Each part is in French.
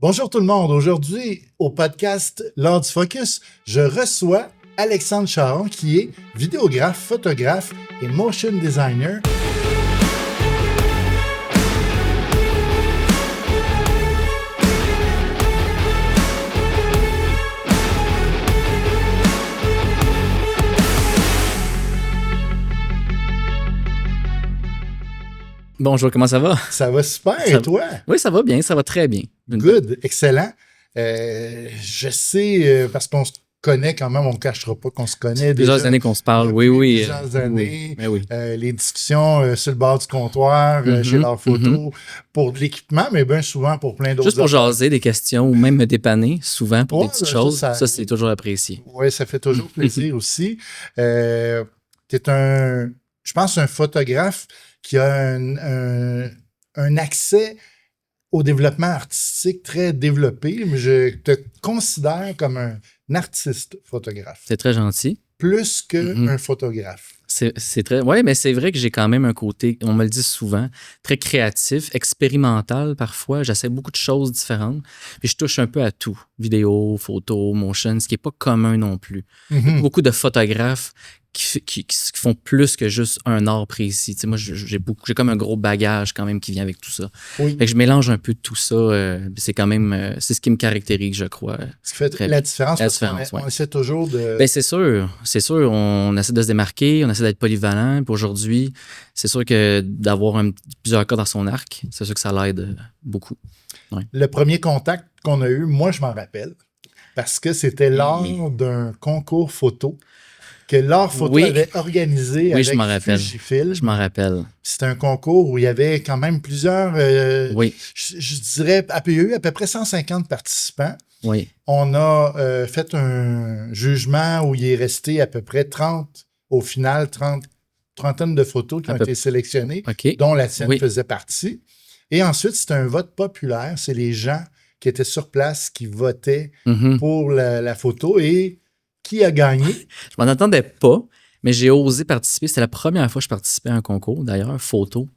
Bonjour tout le monde. Aujourd'hui, au podcast L'Art du Focus, je reçois Alexandre Charon, qui est vidéographe, photographe et motion designer. Bonjour, comment ça va? Ça va super, et toi? Oui, ça va bien, ça va très bien. Good, excellent. Je sais, parce qu'on se connaît quand même, on ne cachera pas qu'on se connaît. Plusieurs années qu'on se parle, oui. Plusieurs années. Oui. Les discussions sur le bord du comptoir, chez L'Art Photo, pour de l'équipement, mais bien souvent pour plein d'autres. Juste pour jaser des questions ou même me dépanner, souvent pour des petites choses, ça c'est toujours apprécié. Oui, ça fait toujours plaisir aussi. Tu es je pense, un photographe qui a un accès au développement artistique très développé. Je te considère comme un artiste photographe. C'est très gentil. Plus qu'un photographe. C'est très... Oui, mais c'est vrai que j'ai quand même un côté, on me le dit souvent, très créatif, expérimental parfois. J'essaie beaucoup de choses différentes. Puis je touche un peu à tout. Vidéo, photo, motion, ce qui n'est pas commun non plus. Beaucoup de photographes qui font plus que juste un art précis. Tu sais, moi, j'ai comme un gros bagage quand même qui vient avec tout ça. Oui. Fait que je mélange un peu tout ça. C'est quand même, c'est ce qui me caractérise, je crois. Ce qui fait la différence. On essaie toujours de... Ben, c'est sûr. On essaie de se démarquer, on essaie d'être polyvalent. Puis aujourd'hui, c'est sûr que d'avoir plusieurs cordes dans son arc, c'est sûr que ça l'aide beaucoup. Ouais. Le premier contact qu'on a eu, moi, je m'en rappelle, parce que c'était lors d'un concours photo que L'Art Photo avait organisé avec Fujifilm. Je m'en rappelle. C'était un concours où il y avait quand même plusieurs... je dirais, il y a eu à peu près 150 participants. Oui. On a fait un jugement où il est resté à peu près 30, au final, trentaine de photos qui ont été sélectionnées, dont la tienne faisait partie. Et ensuite, c'était un vote populaire. C'est les gens qui étaient sur place qui votaient pour la photo. Et qui a gagné? Je m'en attendais pas, mais j'ai osé participer. C'était la première fois que je participais à un concours, d'ailleurs, photo.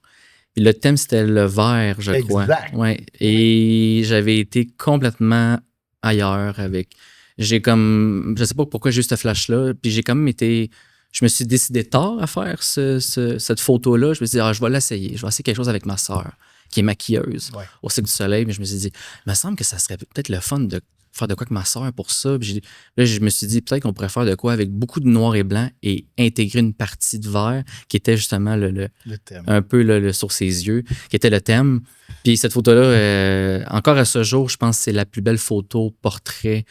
Puis le thème, c'était le vert, je crois. Exact. Ouais. Et j'avais été complètement ailleurs avec... Je sais pas pourquoi j'ai eu ce flash-là. Puis j'ai quand même été... Je me suis décidé tard à faire cette photo-là. Je me suis dit, je vais l'essayer. Je vais essayer quelque chose avec ma sœur, qui est maquilleuse au Cirque du Soleil. Mais je me suis dit, il me semble que ça serait peut-être le fun de faire de quoi avec ma sœur pour ça. Puis là, je me suis dit, peut-être qu'on pourrait faire de quoi avec beaucoup de noir et blanc et intégrer une partie de vert qui était justement le thème. Un peu sur ses yeux, qui était le thème. Puis cette photo-là, encore à ce jour, je pense que c'est la plus belle photo portrait.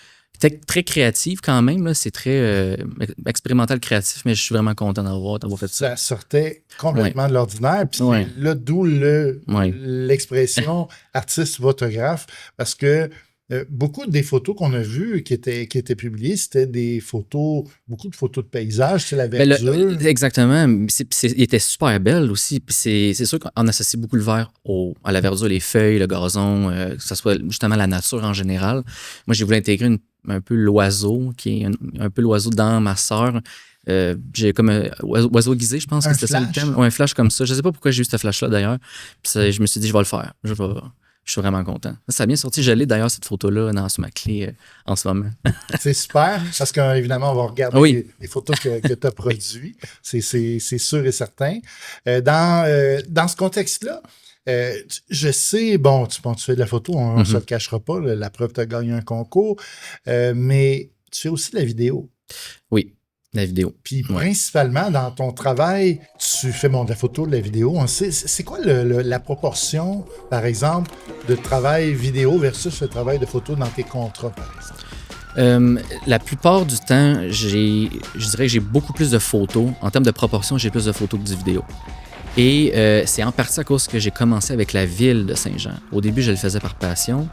Très créative quand même, là. C'est très expérimental créatif, mais je suis vraiment content d'avoir fait ça. Ça sortait complètement de l'ordinaire. Puis là, d'où l'expression artiste-photographe, parce que beaucoup des photos qu'on a vues qui étaient publiées, c'était beaucoup de photos de paysages, c'est la verdure. Exactement. Il était super belle aussi. Puis c'est sûr qu'on associe beaucoup le vert à la verdure, les feuilles, le gazon, que ce soit justement la nature en général. Moi, j'ai voulu intégrer un peu l'oiseau, qui est un peu l'oiseau dans ma sœur. J'ai comme un oiseau aiguisé, je pense que c'était ça le thème. Un flash comme ça. Je sais pas pourquoi j'ai eu ce flash-là d'ailleurs. Puis je me suis dit, je vais le faire. Je suis vraiment content. Ça a bien sorti. Je l'ai d'ailleurs, cette photo-là, sur ma clé en ce moment. C'est super, parce qu'évidemment, on va regarder les photos que tu as produites. C'est sûr et certain. Dans ce contexte-là, je sais, tu fais de la photo, on ne se le cachera pas, la preuve, tu as gagné un concours, mais tu fais aussi de la vidéo. Oui. La vidéo. Puis principalement, dans ton travail, tu fais de la photo, de la vidéo. C'est quoi la proportion, par exemple, de travail vidéo versus le travail de photo dans tes contrats, par exemple? La plupart du temps, je dirais que j'ai beaucoup plus de photos. En termes de proportion, j'ai plus de photos que de vidéos. Et c'est en partie à cause que j'ai commencé avec la ville de Saint-Jean. Au début, je le faisais par passion.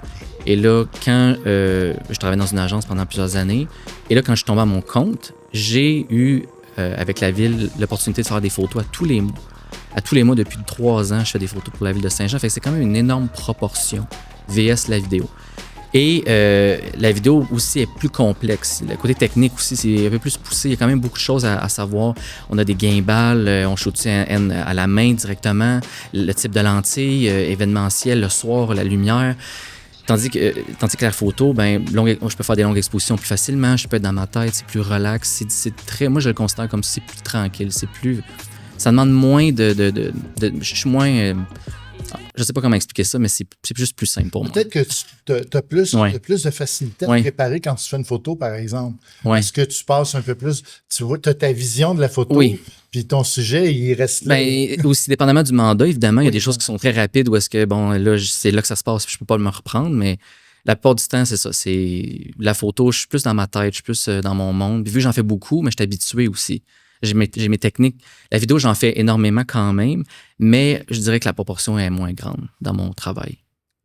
Et là, quand je travaillais dans une agence pendant plusieurs années, et là, quand je suis tombé à mon compte, j'ai eu, avec la ville, l'opportunité de faire des photos à tous les mois. À tous les mois, depuis 3 ans, je fais des photos pour la ville de Saint-Jean. Fait que c'est quand même une énorme proportion VS la vidéo. Et la vidéo aussi est plus complexe. Le côté technique aussi, c'est un peu plus poussé. Il y a quand même beaucoup de choses à savoir. On a des gimbals, on shoot à la main directement, le type de lentille, événementiel, le soir, la lumière. Tandis que la photo, je peux faire des longues expositions plus facilement, je peux être dans ma tête, c'est plus relax, c'est très, moi je le considère comme si c'est plus tranquille, ça demande moins je suis moins, je sais pas comment expliquer ça, mais c'est juste plus simple pour moi. Peut-être que tu as plus de facilité à te préparer quand tu fais une photo, par exemple. Est-ce que tu passes un peu plus, tu vois, tu as ta vision de la photo, puis ton sujet, il reste là. Aussi, dépendamment du mandat, évidemment, il y a des choses qui sont très rapides où est-ce que, là, c'est là que ça se passe, puis je peux pas me reprendre, mais la plupart du temps, c'est ça. C'est la photo, je suis plus dans ma tête, je suis plus dans mon monde. Puis vu que j'en fais beaucoup, mais je suis habitué aussi. J'ai mes techniques. La vidéo, j'en fais énormément quand même, mais je dirais que la proportion est moins grande dans mon travail.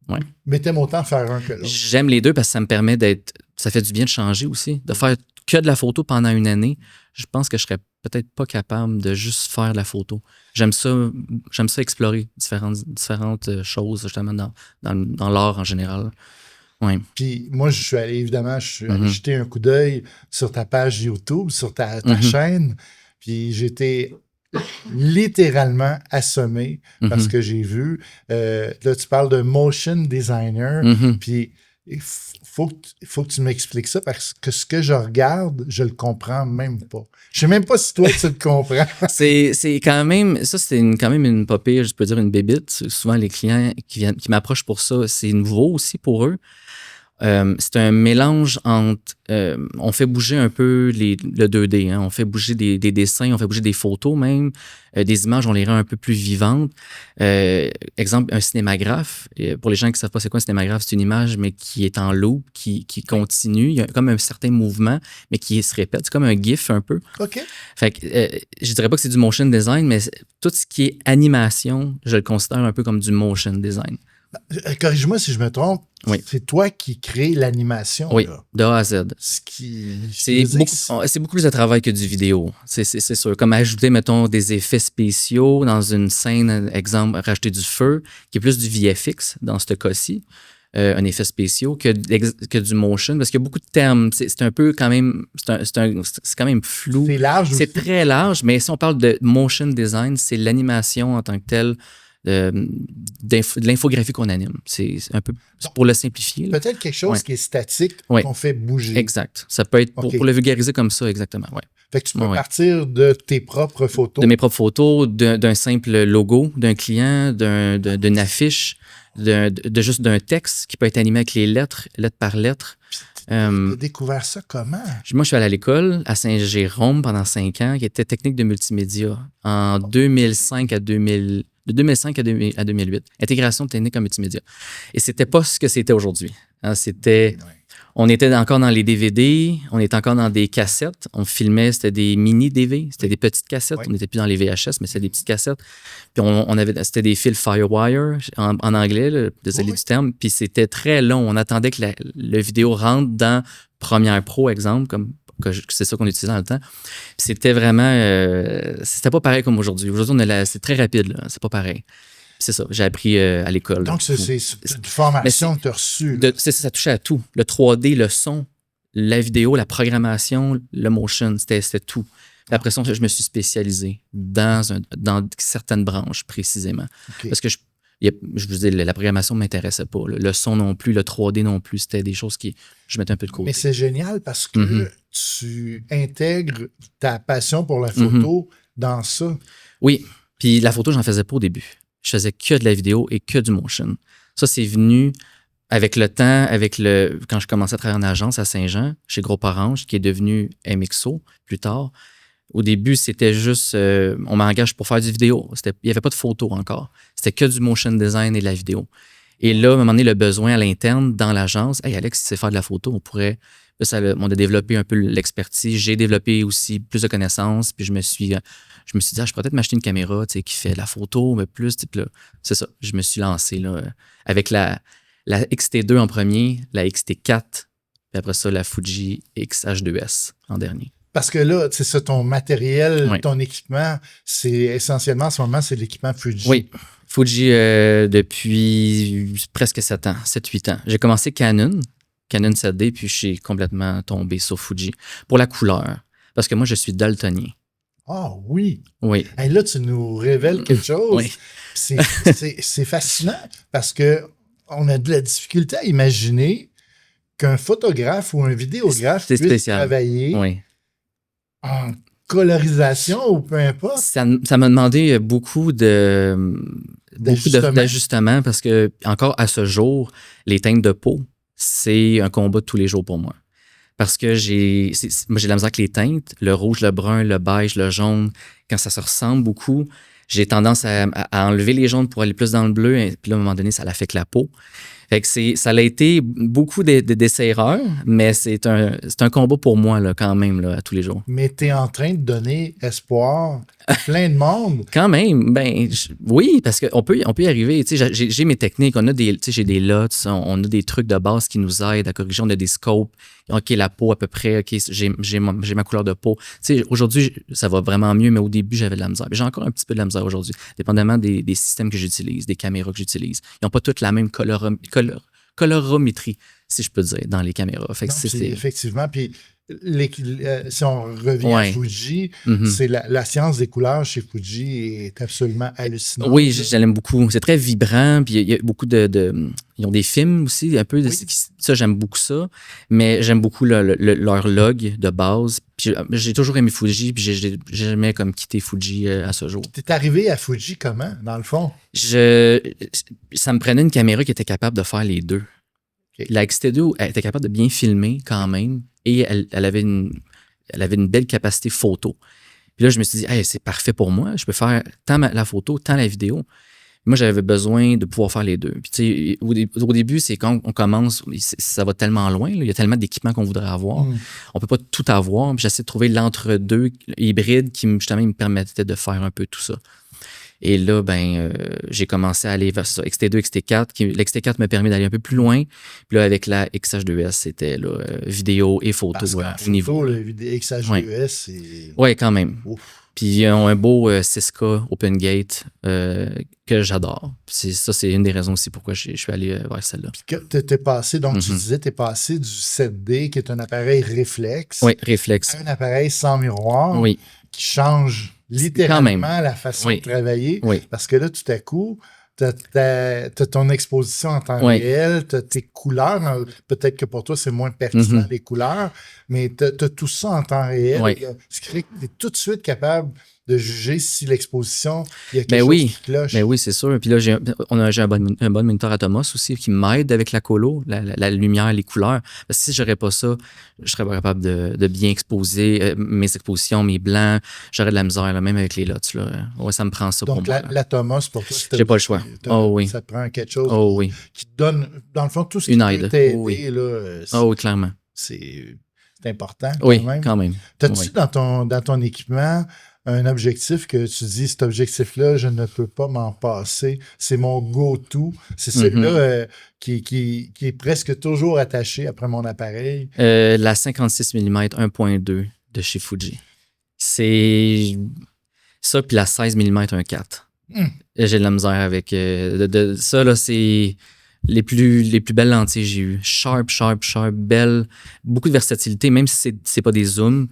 Ouais. Mais t'aimes autant faire un que l'autre. J'aime les deux parce que ça me permet ça fait du bien de changer aussi. De faire que de la photo pendant une année, je pense que je serais peut-être pas capable de juste faire de la photo. J'aime ça explorer différentes choses, justement, dans l'art en général. Ouais. Puis moi, je suis allé jeter un coup d'œil sur ta page YouTube, sur ta chaîne. Puis j'étais littéralement assommé parce que j'ai vu, là, tu parles de motion designer, puis il faut que tu m'expliques ça parce que ce que je regarde, je le comprends même pas. Je sais même pas si toi, tu le comprends. c'est quand même, ça, c'est quand même une pas pire, je peux dire une bébite. Souvent, les clients qui m'approchent pour ça, c'est nouveau aussi pour eux. C'est un mélange entre... on fait bouger un peu le 2D. Hein, on fait bouger des dessins, on fait bouger des photos même. Des images, on les rend un peu plus vivantes. Exemple, un cinémagraphe. Pour les gens qui ne savent pas c'est quoi un cinémagraphe, c'est une image, mais qui est en loop, qui continue. Il y a comme un certain mouvement, mais qui se répète. C'est comme un GIF un peu. OK. Fait que je dirais pas que c'est du motion design, mais tout ce qui est animation, je le considère un peu comme du motion design. Corrige-moi si je me trompe. Oui. C'est toi qui crée l'animation. Oui, là. de A à Z. C'est beaucoup plus de travail que du vidéo. C'est sûr. Comme ajouter, mettons, des effets spéciaux dans une scène, exemple, rajouter du feu, qui est plus du VFX dans ce cas-ci, un effet spéciaux, que du motion, parce qu'il y a beaucoup de termes. C'est un peu quand même, c'est quand même flou. C'est large aussi. C'est très large, mais si on parle de motion design, c'est l'animation en tant que telle, de l'infographie qu'on anime. C'est un peu pour le simplifier. Peut-être quelque chose qui est statique, qu'on fait bouger. Exact. Ça peut être pour le vulgariser comme ça, exactement. Ouais. Fait que tu peux partir de tes propres photos. De mes propres photos, d'un simple logo d'un client, d'une affiche, juste d'un texte qui peut être animé avec les lettre par lettre. Tu as découvert ça comment? Moi, je suis allé à l'école à Saint-Jérôme pendant 5 ans, qui était technique de multimédia en 2005 à 2000. De 2005 à 2008. Intégration de technique en multimédia. Et c'était pas ce que c'était aujourd'hui. Hein, on était encore dans les DVD, on était encore dans des cassettes. On filmait, c'était des mini-DV, c'était des petites cassettes. On n'était plus dans les VHS, mais c'était des petites cassettes. Puis c'était des fils Firewire en anglais, là, désolé du terme. Puis c'était très long. On attendait que le vidéo rentre dans Premiere Pro, exemple, comme c'est ça qu'on utilisait dans le temps. C'était vraiment... c'était pas pareil comme aujourd'hui. Aujourd'hui, c'est très rapide. Là. C'est pas pareil. C'est ça. J'ai appris à l'école. Donc, c'est une formation que tu as reçue. Ça touchait à tout. Le 3D, le son, la vidéo, la programmation, le motion, c'était tout. Après ça, je me suis spécialisé dans certaines branches précisément. Okay. Parce que je vous dis, la programmation ne m'intéressait pas. Le son non plus, le 3D non plus. C'était des choses qui je mettais un peu de côté. Mais c'est génial parce que tu intègres ta passion pour la photo dans ça. Oui. Puis la photo, j'en faisais pas au début. Je faisais que de la vidéo et que du motion. Ça, c'est venu avec le temps, quand je commençais à travailler en agence à Saint-Jean, chez Groupe Orange, qui est devenu MXO plus tard. Au début, c'était juste, on m'engage pour faire du vidéo. Il n'y avait pas de photo encore. C'était que du motion design et de la vidéo. Et là, à un moment donné, le besoin à l'interne, dans l'agence, « Hey, Alex, si tu sais faire de la photo, on pourrait... » On a développé un peu l'expertise. J'ai développé aussi plus de connaissances. Puis je me suis dit, je pourrais peut-être m'acheter une caméra qui fait de la photo, mais plus. Là, c'est ça. Je me suis lancé là, avec la XT2 en premier, la XT4, puis après ça, la Fuji XH2S en dernier. Parce que là, c'est ça, ton matériel, ton équipement, c'est essentiellement, en ce moment, c'est l'équipement Fuji. Oui, Fuji depuis presque 7-8 ans. J'ai commencé Canon 7D, puis je suis complètement tombé sur Fuji pour la couleur. Parce que moi, je suis daltonien. Ah oui! Oui. Et là, tu nous révèles quelque chose. Oui. C'est fascinant parce que on a de la difficulté à imaginer qu'un photographe ou un vidéographe puisse travailler en colorisation ou peu importe. Ça m'a demandé beaucoup d'ajustements parce que, encore à ce jour, les teintes de peau, c'est un combat de tous les jours pour moi. Parce que j'ai de la misère avec les teintes, le rouge, le brun, le beige, le jaune, quand ça se ressemble beaucoup, j'ai tendance à enlever les jaunes pour aller plus dans le bleu, et puis là, à un moment donné, ça l'affecte la peau. Fait que ça a été beaucoup d'essais-erreurs, mais c'est un combat pour moi, là, quand même, là, à tous les jours. Mais tu es en train de donner espoir à plein de monde. Quand même, oui, parce qu'on peut y arriver. Tu sais, j'ai mes techniques, j'ai des lots, on a des trucs de base qui nous aident à corriger, on a des scopes. OK, la peau à peu près, OK, j'ai ma couleur de peau. Tu sais, aujourd'hui, ça va vraiment mieux, mais au début, j'avais de la misère. J'ai encore un petit peu de la misère aujourd'hui, dépendamment des systèmes que j'utilise, des caméras que j'utilise. Ils n'ont pas toutes la même colorimétrie, si je peux dire, dans les caméras. Fait que effectivement, puis si on revient à Fuji, c'est la science des couleurs chez Fuji est absolument hallucinante. Oui, je l'aime beaucoup. C'est très vibrant, puis il y a beaucoup ils ont des films aussi, un peu. Ça, j'aime beaucoup ça, mais j'aime beaucoup leur log de base. Puis j'ai toujours aimé Fuji, puis j'ai jamais comme quitté Fuji à ce jour. T'es arrivé à Fuji comment, dans le fond? Ça me prenait une caméra qui était capable de faire les deux. Okay. La X-T2, elle était capable de bien filmer quand même et elle avait une belle capacité photo. Puis là, je me suis dit, hey, c'est parfait pour moi. Je peux faire tant la photo, tant la vidéo. Moi, j'avais besoin de pouvoir faire les deux. Puis, tu sais, au début, c'est quand on commence, ça va tellement loin. Là, il y a tellement d'équipements qu'on voudrait avoir. On peut pas tout avoir. Puis, j'essaie de trouver l'entre-deux hybride qui, justement, me permettait de faire un peu tout ça. Et là, j'ai commencé à aller vers ça, XT2, XT4. L'XT4 m'a permis d'aller un peu plus loin. Puis là, avec la XH2S, c'était là, vidéo et photo. Parce qu'en niveau. Le XH2S, c'est... Oui, quand même. Ouf. Puis ils ont un beau 6K Open Gate que j'adore. C'est une des raisons aussi pourquoi je suis allé vers celle-là. Puis tu es passé, donc tu disais, tu es passé du 7D, qui est un appareil réflexe. Oui, réflexe. À un appareil sans miroir qui change littéralement la façon de travailler. Oui. Parce que là, tout à coup, tu as ton exposition en temps réel, tu as tes couleurs. Peut-être que pour toi, c'est moins pertinent les couleurs, mais tu as tout ça en temps réel. Ce qui fait que tu es tout de suite capable de juger si l'exposition, il y a quelque chose qui cloche. Ben oui, c'est sûr. Puis là, j'ai un bon moniteur Atomos aussi qui m'aide avec la colo, la lumière, les couleurs. Parce que si j'aurais pas ça, je serais pas capable de bien exposer mes expositions, mes blancs. J'aurais de la misère, là, même avec les lots. Là. Ouais, ça me prend ça. Donc, pour moi. l'Atomos, pour toi, j'ai pas le choix. Ça te prend quelque chose qui te donne, dans le fond, tout ce qui peut t'aider. Oui, clairement. C'est important. Quand même. T'as-tu dans ton équipement un objectif que tu dis, cet objectif-là, je ne peux pas m'en passer. C'est mon go-to. C'est celui-là qui est presque toujours attaché après mon appareil. La 56 mm 1.2 de chez Fuji. C'est ça, puis la 16 mm 1.4. J'ai de la misère avec... ça, là, c'est... Les plus belles lentilles que j'ai eues. Sharp, belle. Beaucoup de versatilité, même si c'est pas des zooms.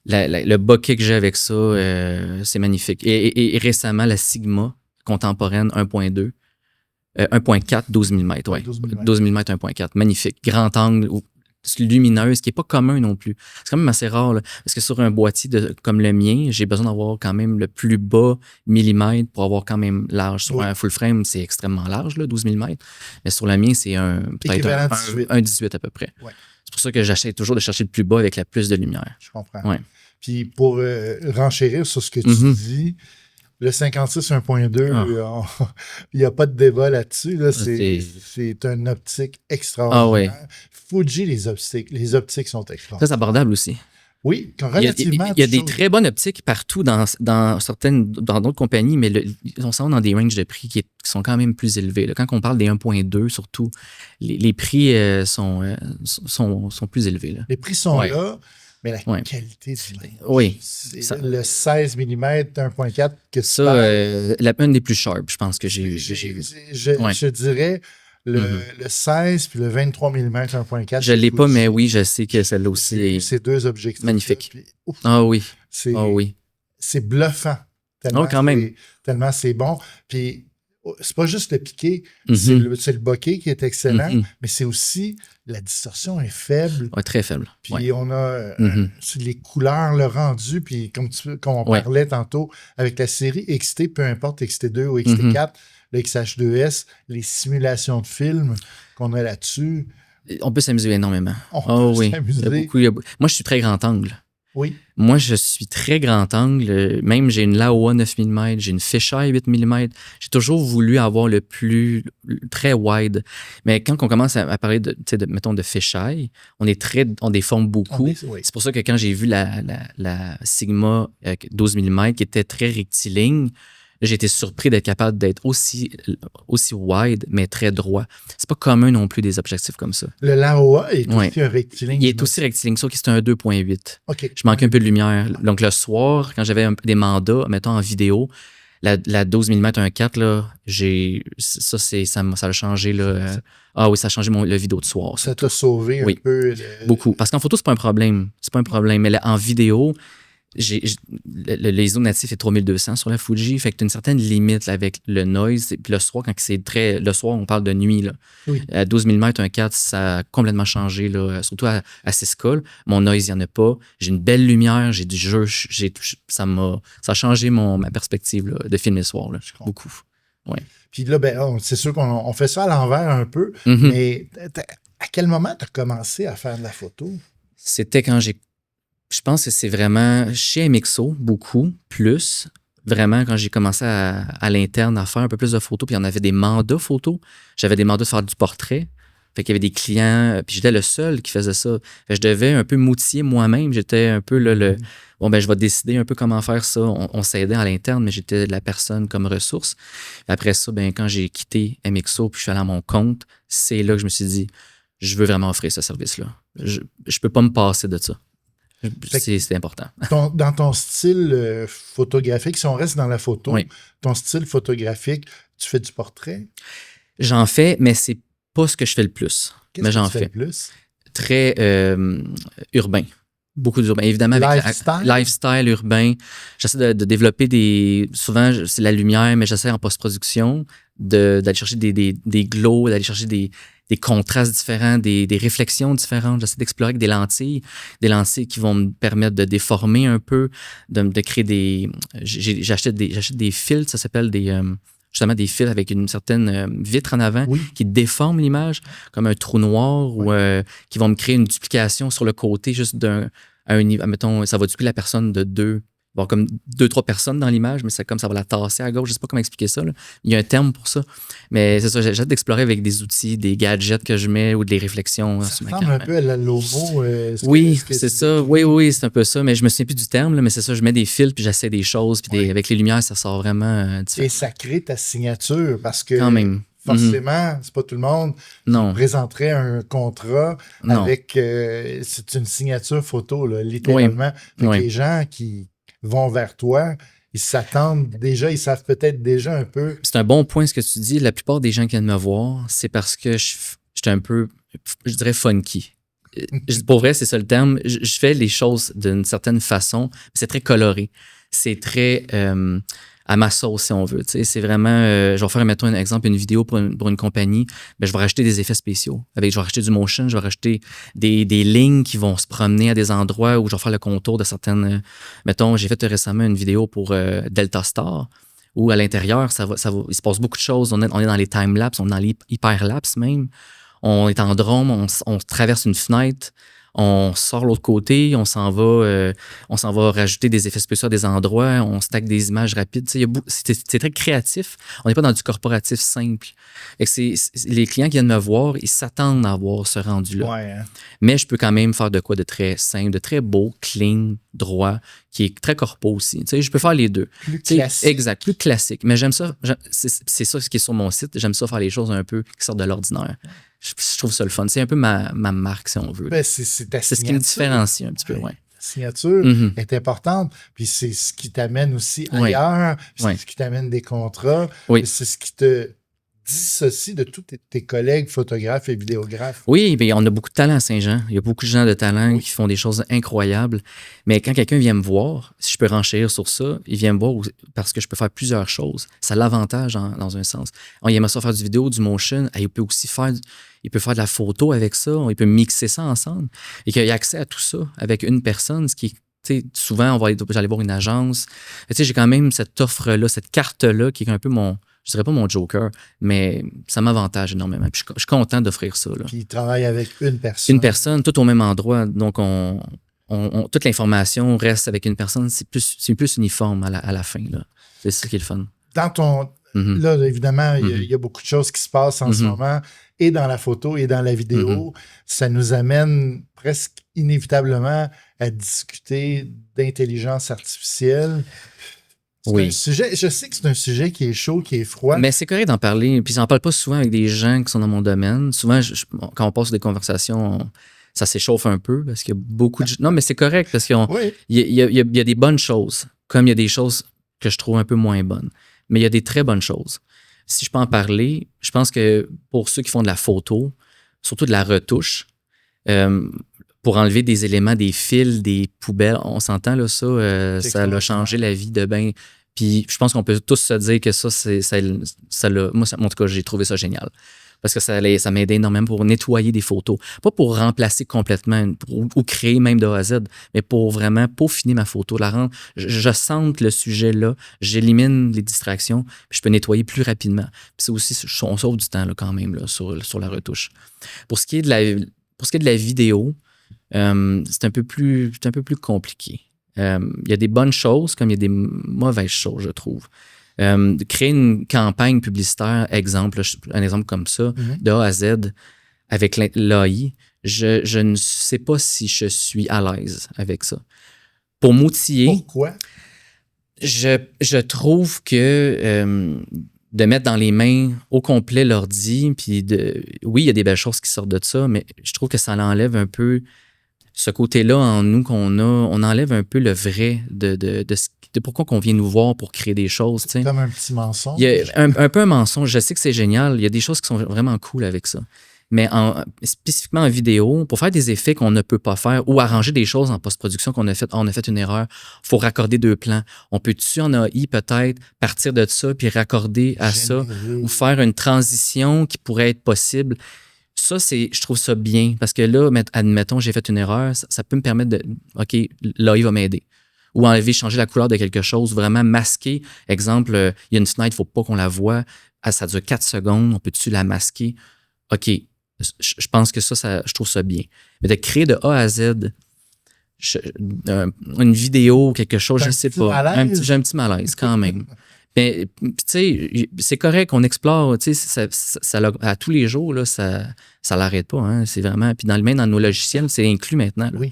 Le bokeh que j'ai avec ça, c'est magnifique. Et récemment, la Sigma contemporaine 1.2, 1.4, 12 mm. Ouais. 12 mm 1.4. Magnifique. Grand angle, lumineuse, qui n'est pas commun non plus. C'est quand même assez rare, là, parce que sur un boîtier comme le mien, j'ai besoin d'avoir quand même le plus bas millimètre pour avoir quand même large. Sur un full frame, c'est extrêmement large, là, 12 mm. Mais sur le mien, c'est peut-être un 18 à peu près. Ouais. C'est pour ça que j'essaie toujours de chercher le plus bas avec la plus de lumière. Je comprends. Ouais. Puis pour renchérir sur ce que tu dis, le 56 1.2, il n'y a pas de débat là-dessus. Là. C'est une optique extraordinaire. Fuji, les optiques sont extraordinaires. Très abordable aussi. Oui, relativement. Il y a des très bonnes optiques partout dans d'autres compagnies, mais on s'en va dans des ranges de prix qui sont quand même plus élevés. Là. Quand on parle des 1.2, surtout, les prix sont plus élevés. Là. Les prix sont là. Mais la qualité du lens. Le 16 mm 1.4 que ça, une des plus sharp, je pense que j'ai eu. Je dirais le 16 puis le 23 mm 1.4. Je ne l'ai pas, mais oui, je sais que celle-là aussi est. Ces deux objectifs. Magnifique. C'est bluffant. Quand même. Tellement c'est bon. Puis c'est pas juste le piqué, c'est le bokeh qui est excellent, mais c'est aussi la distorsion est faible. Ouais, très faible. Puis on a les couleurs, le rendu, puis comme on parlait tantôt avec la série XT, peu importe XT2 ou XT4, le XH2S, les simulations de films qu'on a là-dessus. On peut s'amuser énormément. On peut s'amuser. Moi, je suis très grand angle. Oui. Moi, je suis très grand angle. Même, j'ai une Laowa 9 mm, j'ai une Fisheye 8 mm. J'ai toujours voulu avoir très wide. Mais quand on commence à parler mettons, de Fisheye, on déforme beaucoup. C'est pour ça que quand j'ai vu la Sigma 12 mm qui était très rectiligne, j'ai été surpris d'être capable d'être aussi wide, mais très droit. C'est pas commun non plus des objectifs comme ça. Le Laowa est aussi un rectiligne. Il est aussi rectiligne, sauf que c'est un 2.8. Okay. Je manquais un peu de lumière. Donc, le soir, quand j'avais des mandats, mettons en vidéo, la 12 mm 1.4, là, ça a changé. Là, ça a changé le vidéo de soir. Ça t'a sauvé un peu. Beaucoup. Parce qu'en photo, c'est pas un problème. Mais là, en vidéo, l'ISO natif est 3200 sur la Fuji, fait que tu as une certaine limite là, avec le noise. Puis le soir, le soir, on parle de nuit. Là. Oui. À 12 mm 1.4, ça a complètement changé, là, surtout à 6 calls. Mon noise, il n'y en a pas. J'ai une belle lumière, j'ai du jeu. Ça a changé ma perspective là, de filmer le soir. Là, beaucoup. Ouais. Puis là, c'est sûr qu'on fait ça à l'envers un peu, mais à quel moment tu as commencé à faire de la photo? C'était quand je pense que c'est vraiment chez MXO, beaucoup, plus. Vraiment, quand j'ai commencé à l'interne à faire un peu plus de photos, puis on avait des mandats photos. J'avais des mandats de faire du portrait. Fait qu'il y avait des clients, puis j'étais le seul qui faisait ça. Fait que je devais un peu m'outiller moi-même. J'étais un peu je vais décider un peu comment faire ça. On s'aidait à l'interne, mais j'étais la personne comme ressource. Après ça, quand j'ai quitté MXO, puis je suis allé à mon compte, c'est là que je me suis dit, je veux vraiment offrir ce service-là. Je peux pas me passer de ça. C'est important. Dans ton style photographique, si on reste dans la photo, ton style photographique, tu fais du portrait? J'en fais, mais c'est pas ce que je fais le plus. Qu'est-ce que tu fais le plus? Très urbain. Beaucoup d'urbain. Évidemment, avec lifestyle urbain, j'essaie de développer souvent, c'est la lumière, mais j'essaie en post-production d'aller chercher des glows, d'aller chercher des contrastes différents, des réflexions différentes. J'essaie d'explorer avec des lentilles qui vont me permettre de déformer un peu, de créer j'achète des filtres, ça s'appelle justement des fils avec une certaine vitre en avant qui déforme l'image comme un trou noir ou qui vont me créer une duplication sur le côté juste mettons, ça va dupliquer la personne de deux. Il va y avoir comme 2-3 personnes dans l'image, mais c'est comme ça va la tasser à gauche. Je ne sais pas comment expliquer ça. Là. Il y a un terme pour ça. Mais c'est ça, j'essaie d'explorer avec des outils, des gadgets que je mets ou des réflexions. Ça ressemble un peu à la Lomo. C'est ça. Oui, c'est un peu ça. Mais je me souviens plus du terme, là, mais c'est ça. Je mets des fils, puis j'essaie des choses. Puis avec les lumières, ça sort vraiment différent. Et ça crée ta signature parce que... Quand même. Forcément, c'est pas tout le monde qui présenterait un contrat avec... c'est une signature photo, là, littéralement. Les gens qui vont vers toi, ils s'attendent déjà, ils savent peut-être déjà un peu. C'est un bon point ce que tu dis. La plupart des gens qui viennent me voir, c'est parce que j'étais un peu, je dirais, funky. Pour vrai, c'est ça le terme. Je fais les choses d'une certaine façon. C'est très coloré. C'est très à ma sauce, si on veut. C'est vraiment... je vais faire, mettons, un exemple, une vidéo pour une compagnie. Je vais rajouter des effets spéciaux. Je vais rajouter du motion, je vais rajouter des lignes qui vont se promener à des endroits où je vais faire le contour de certaines... mettons, j'ai fait récemment une vidéo pour Delta Star, où à l'intérieur, il se passe beaucoup de choses. On est dans les time-lapse, on est dans les hyper-lapse même. On est en drone, on traverse une fenêtre. On sort l'autre côté, on s'en va rajouter des effets spéciaux à des endroits, on stack des images rapides. C'est très créatif. On n'est pas dans du corporatif simple. Et les clients qui viennent me voir, ils s'attendent à avoir ce rendu-là. Mais je peux quand même faire de quoi de très simple, de très beau, clean, droit, qui est très corpo aussi. Je peux faire les deux. Plus classique. Exact, plus classique. Mais j'aime ça. C'est ça ce qui est sur mon site. J'aime ça faire les choses un peu qui sortent de l'ordinaire. Je trouve ça le fun. C'est un peu ma marque, si on veut. C'est ce qui me différencie un petit peu, Ta signature est importante, puis c'est ce qui t'amène aussi ailleurs, c'est ce qui t'amène des contrats, c'est ce qui te dissocie de tous tes collègues photographes et vidéographes. Oui, bien, on a beaucoup de talent à Saint-Jean. Il y a beaucoup de gens de talent qui font des choses incroyables. Mais quand quelqu'un vient me voir, si je peux renchérir sur ça, il vient me voir parce que je peux faire plusieurs choses. Ça a l'avantage dans un sens. Il aime ça faire du vidéo, du motion. Il peut aussi faire de la photo avec ça. Il peut mixer ça ensemble. Et qu'il y a accès à tout ça avec une personne, ce qui est souvent, j'allais voir une agence. J'ai quand même cette offre-là, cette carte-là qui est un peu je dirais pas mon joker, mais ça m'avantage énormément. Puis je suis content d'offrir ça. Là. Puis il travaille avec une personne. Une personne, tout au même endroit. Donc, toute l'information reste avec une personne. C'est plus uniforme à la fin. Là. C'est ça qui est le fun. Dans ton... Là, évidemment, il y a beaucoup de choses qui se passent en ce moment, et dans la photo et dans la vidéo. Ça nous amène presque inévitablement à discuter d'intelligence artificielle. Un sujet, je sais que c'est un sujet qui est chaud, qui est froid. Mais c'est correct d'en parler. Puis j'en parle pas souvent avec des gens qui sont dans mon domaine. Souvent, quand on passe des conversations, ça s'échauffe un peu parce qu'il y a beaucoup de... Non, mais c'est correct parce qu'il y a des bonnes choses, comme il y a des choses que je trouve un peu moins bonnes. Mais il y a des très bonnes choses. Si je peux en parler, je pense que pour ceux qui font de la photo, surtout de la retouche, pour enlever des éléments, des fils, des poubelles, on s'entend, là, ça a changé la vie de bien. Puis je pense qu'on peut tous se dire que moi, en tout cas, j'ai trouvé ça génial. Parce que ça m'aidait énormément pour nettoyer des photos. Pas pour remplacer complètement ou créer même de A à Z, mais pour vraiment peaufiner ma photo, la rendre. Je sente le sujet là, j'élimine les distractions, puis je peux nettoyer plus rapidement. Puis c'est aussi, on sauve du temps là, quand même là, sur la retouche. Pour ce qui est de la vidéo, c'est un peu plus compliqué. Il y a des bonnes choses comme il y a des mauvaises choses, je trouve. Créer une campagne publicitaire, un exemple comme ça, de A à Z, avec l'AI, je ne sais pas si je suis à l'aise avec ça. Pour m'outiller... Pourquoi? Je trouve que de mettre dans les mains au complet l'ordi, puis oui, il y a des belles choses qui sortent de ça, mais je trouve que ça enlève un peu ce côté-là en nous qu'on a, on enlève un peu le vrai de pourquoi qu'on vient nous voir pour créer des choses. C'est comme un petit mensonge. Il y a un peu un mensonge. Je sais que c'est génial. Il y a des choses qui sont vraiment cool avec ça. Mais spécifiquement en vidéo, pour faire des effets qu'on ne peut pas faire ou arranger des choses en post-production on a fait une erreur, il faut raccorder 2 plans. On peut-tu en AI peut-être partir de ça puis raccorder à ça ou faire une transition qui pourrait être possible. Ça, je trouve ça bien parce que là, admettons, j'ai fait une erreur, ça peut me permettre OK, l'AI va m'aider. Ou changer la couleur de quelque chose, vraiment masquer. Exemple, il y a une fenêtre, il ne faut pas qu'on la voie. Ça dure 4 secondes, on peut-tu la masquer? OK, je pense que ça, je trouve ça bien. Mais de créer de A à Z une vidéo, quelque chose, je ne sais pas. J'ai un petit malaise quand même. Mais tu sais, c'est correct qu'on explore, tu sais, à tous les jours, là, ça l'arrête pas, hein, c'est vraiment, puis dans nos logiciels, c'est inclus maintenant. Là. Oui.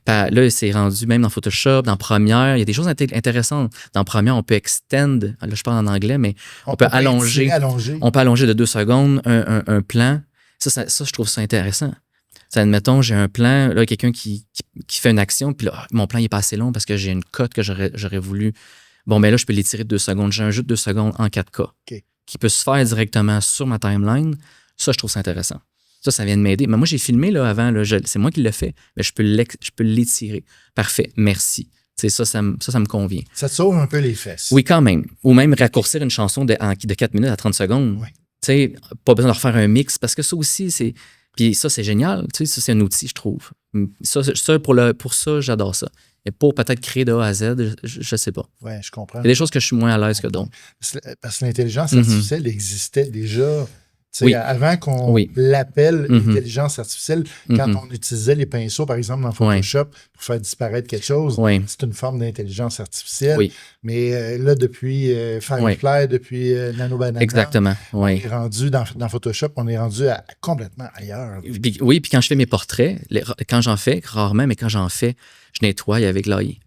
Là, c'est rendu même dans Photoshop, dans Premiere, il y a des choses intéressantes. Dans Premiere, on peut extend, là je parle en anglais, mais on peut allonger. On peut allonger de 2 secondes un plan. Ça, je trouve ça intéressant. Admettons, j'ai un plan, là, quelqu'un qui fait une action, puis là, mon plan il est pas assez long parce que j'ai une cote que j'aurais voulu. Bon, mais là, je peux l'étirer de 2 secondes. J'ai un jeu de 2 secondes en 4K qui peut se faire directement sur ma timeline. Ça, je trouve ça intéressant. Ça vient de m'aider. Mais moi, j'ai filmé là, avant. Là, c'est moi qui l'ai fait. Mais je peux l'étirer. Parfait. Merci. Ça me convient. Ça te sauve un peu les fesses. Oui, quand même. Ou même raccourcir une chanson de 4 minutes à 30 secondes. Oui. Pas besoin de refaire un mix parce que ça aussi, c'est... Puis ça, c'est génial. Ça, c'est un outil, je trouve. Ça pour ça, j'adore ça. Et pour peut-être créer de A à Z, je ne sais pas. Oui, je comprends. Il y a des choses que je suis moins à l'aise que d'autres. Parce que l'intelligence artificielle existait déjà. Avant qu'on l'appelle intelligence artificielle, quand on utilisait les pinceaux, par exemple, dans Photoshop, pour faire disparaître quelque chose, c'est une forme d'intelligence artificielle. Oui. Mais là, depuis Firefly, depuis Nano Banana, exactement. On est rendu dans Photoshop, on est rendu complètement ailleurs. Oui, puis quand je fais mes portraits, quand j'en fais, rarement, mais quand j'en fais, je nettoie avec l'AI.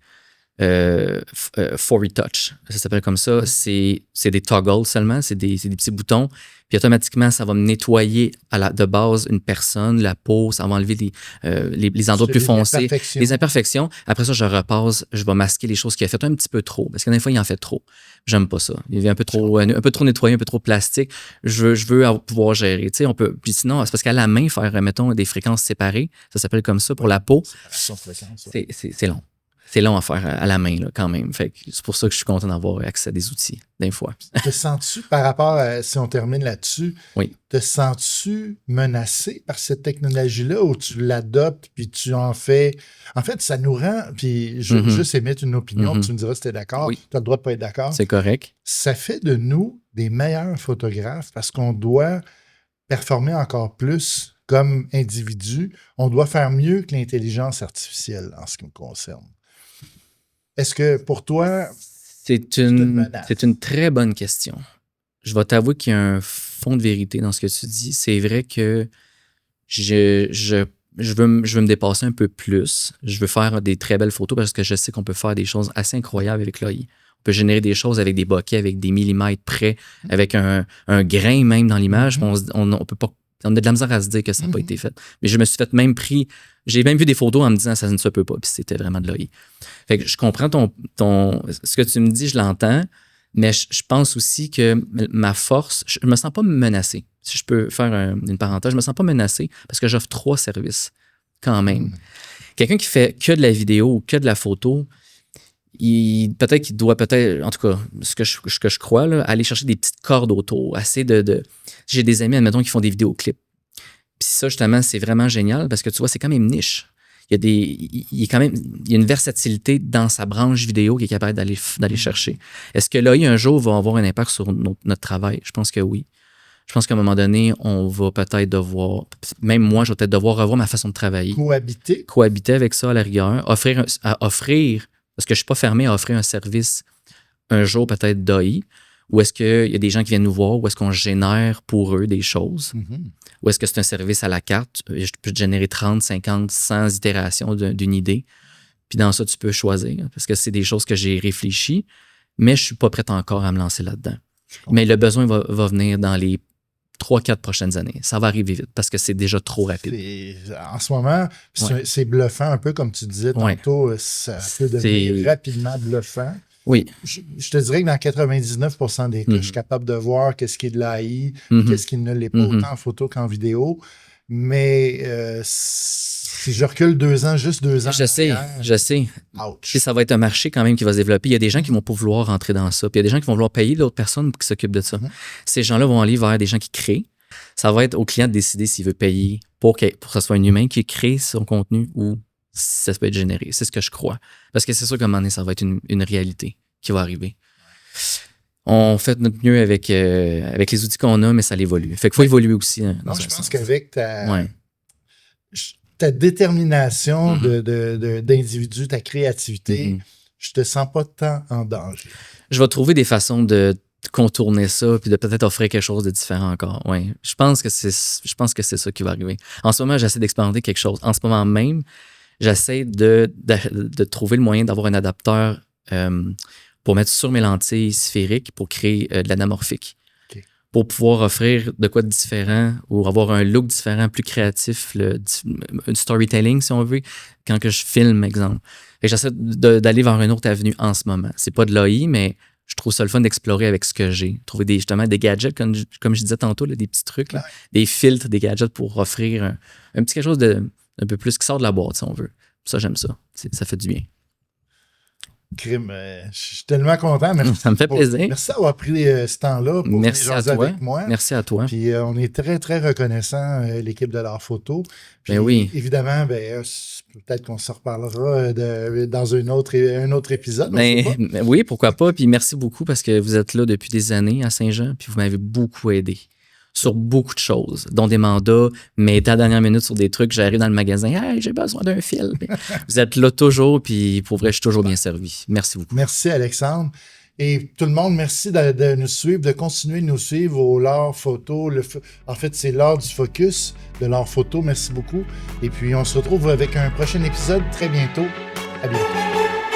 for retouch. Ça s'appelle comme ça. C'est des toggles seulement, c'est des petits boutons. Puis automatiquement, ça va me nettoyer de base une personne, la peau, ça va enlever les endroits plus foncés, les imperfections. Après ça, je repasse, je vais masquer les choses qu'il a fait un petit peu trop. Parce que des fois, il en fait trop. J'aime pas ça. Il est un peu trop nettoyé, un peu trop plastique. Je veux pouvoir gérer. Tu sais, on peut. Puis sinon, c'est parce qu'à la main, faire, mettons, des fréquences séparées, ça s'appelle comme ça pour la peau. C'est long. C'est long à faire à la main, là, quand même. Fait que c'est pour ça que je suis content d'avoir accès à des outils, des fois. Te sens-tu, par rapport à, si on termine là-dessus, oui. Te sens-tu menacé par cette technologie-là ou tu l'adoptes puis tu en fais... En fait, ça nous rend... Puis juste émettre une opinion, tu me diras si tu es d'accord. Oui. Tu as le droit de pas être d'accord. C'est correct. Ça fait de nous des meilleurs photographes parce qu'on doit performer encore plus comme individu. On doit faire mieux que l'intelligence artificielle en ce qui me concerne. Est-ce que pour toi... C'est une très bonne question. Je vais t'avouer qu'il y a un fond de vérité dans ce que tu dis. C'est vrai que je veux me dépasser un peu plus. Je veux faire des très belles photos parce que je sais qu'on peut faire des choses assez incroyables avec l'œil. On peut générer des choses avec des bokeh, avec des millimètres près, avec un grain même dans l'image. On peut pas... On a de la misère à se dire que ça n'a pas été fait. Mais je me suis fait même j'ai même vu des photos en me disant ça ne se peut pas, puis c'était vraiment de l'œil. Fait que je comprends ce que tu me dis, je l'entends, mais je pense aussi que ma force, je me sens pas menacé. Si je peux faire une parenthèse, je me sens pas menacé parce que j'offre 3 services quand même. Quelqu'un qui fait que de la vidéo ou que de la photo, peut-être qu'il doit en tout cas, ce que je crois, là, aller chercher des petites cordes autour, assez j'ai des amis, admettons, qui font des vidéoclips. Puis ça, justement, c'est vraiment génial parce que tu vois, c'est quand même niche. Il y a une versatilité dans sa branche vidéo qui est capable d'aller chercher. Est-ce que l'œil, un jour, va avoir un impact sur notre travail? Je pense que oui. Je pense qu'à un moment donné, on va peut-être devoir, même moi, je vais peut-être devoir revoir ma façon de travailler. Cohabiter avec ça à la rigueur. Offrir, parce que je ne suis pas fermé à offrir un service un jour peut-être d'AI, ou est-ce qu'il y a des gens qui viennent nous voir, ou est-ce qu'on génère pour eux des choses, ou est-ce que c'est un service à la carte, je peux te générer 30, 50, 100 itérations d'une idée, puis dans ça, tu peux choisir, parce que c'est des choses que j'ai réfléchi, mais je ne suis pas prêt encore à me lancer là-dedans. Mais le besoin va venir dans les 3-4 prochaines années. Ça va arriver vite parce que c'est déjà trop rapide. En ce moment, c'est bluffant, un peu comme tu disais tantôt, ça peut devenir rapidement bluffant. Oui. Je te dirais que dans 99% des cas, je suis capable de voir qu'est-ce qui est de l'AI, qu'est-ce qui ne l'est pas autant en photo qu'en vidéo. Mais si je recule 2 ans, juste 2 ans. Je sais. Puis ça va être un marché quand même qui va se développer. Il y a des gens qui vont pas vouloir rentrer dans ça. Puis il y a des gens qui vont vouloir payer d'autres personnes qui s'occupent de ça. Ces gens-là vont aller vers des gens qui créent. Ça va être au client de décider s'il veut payer pour que ce soit un humain qui crée son contenu ou si ça peut être généré. C'est ce que je crois. Parce que c'est sûr qu'à un moment donné, ça va être une réalité qui va arriver. On fait notre mieux avec les outils qu'on a, mais ça évolue. Fait qu'il faut évoluer aussi. Je pense qu'avec ta détermination d'individu, ta créativité, je te sens pas tant en danger. Je vais trouver des façons de contourner ça puis de peut-être offrir quelque chose de différent encore. Ouais. Je pense que c'est ça qui va arriver. En ce moment, j'essaie d'expérimenter quelque chose. En ce moment même, j'essaie de trouver le moyen d'avoir un adapteur pour mettre sur mes lentilles sphériques pour créer de l'anamorphique. Pour pouvoir offrir de quoi de différent ou avoir un look différent, plus créatif, un storytelling, si on veut, quand que je filme, exemple. Et j'essaie d'aller vers une autre avenue en ce moment. C'est pas de l'AI, mais je trouve ça le fun d'explorer avec ce que j'ai. Trouver justement des gadgets, comme je disais tantôt, là, des petits trucs, là, des filtres, des gadgets pour offrir un petit quelque chose un peu plus qui sort de la boîte, si on veut. Ça, j'aime ça. Ça fait du bien. Crime, je suis tellement content. Merci. Ça me fait plaisir. Merci d'avoir pris ce temps-là pour venir jaser avec moi. Merci à toi. Puis on est très, très reconnaissant, l'équipe de l'art photo. Puis oui. Évidemment, peut-être qu'on se reparlera dans un autre épisode. Oui, pourquoi pas. Puis merci beaucoup parce que vous êtes là depuis des années à Saint-Jean, puis vous m'avez beaucoup aidé sur beaucoup de choses, dont des mandats, mais à la dernière minute sur des trucs, j'arrive dans le magasin, hey, j'ai besoin d'un fil. Vous êtes là toujours, puis pour vrai, je suis toujours bien servi. Merci beaucoup. Merci, Alexandre. Et tout le monde, merci de nous suivre, de continuer de nous suivre au L'Art Photo. En fait, c'est l'art du focus de L'Art Photo. Merci beaucoup. Et puis, on se retrouve avec un prochain épisode très bientôt. À bientôt.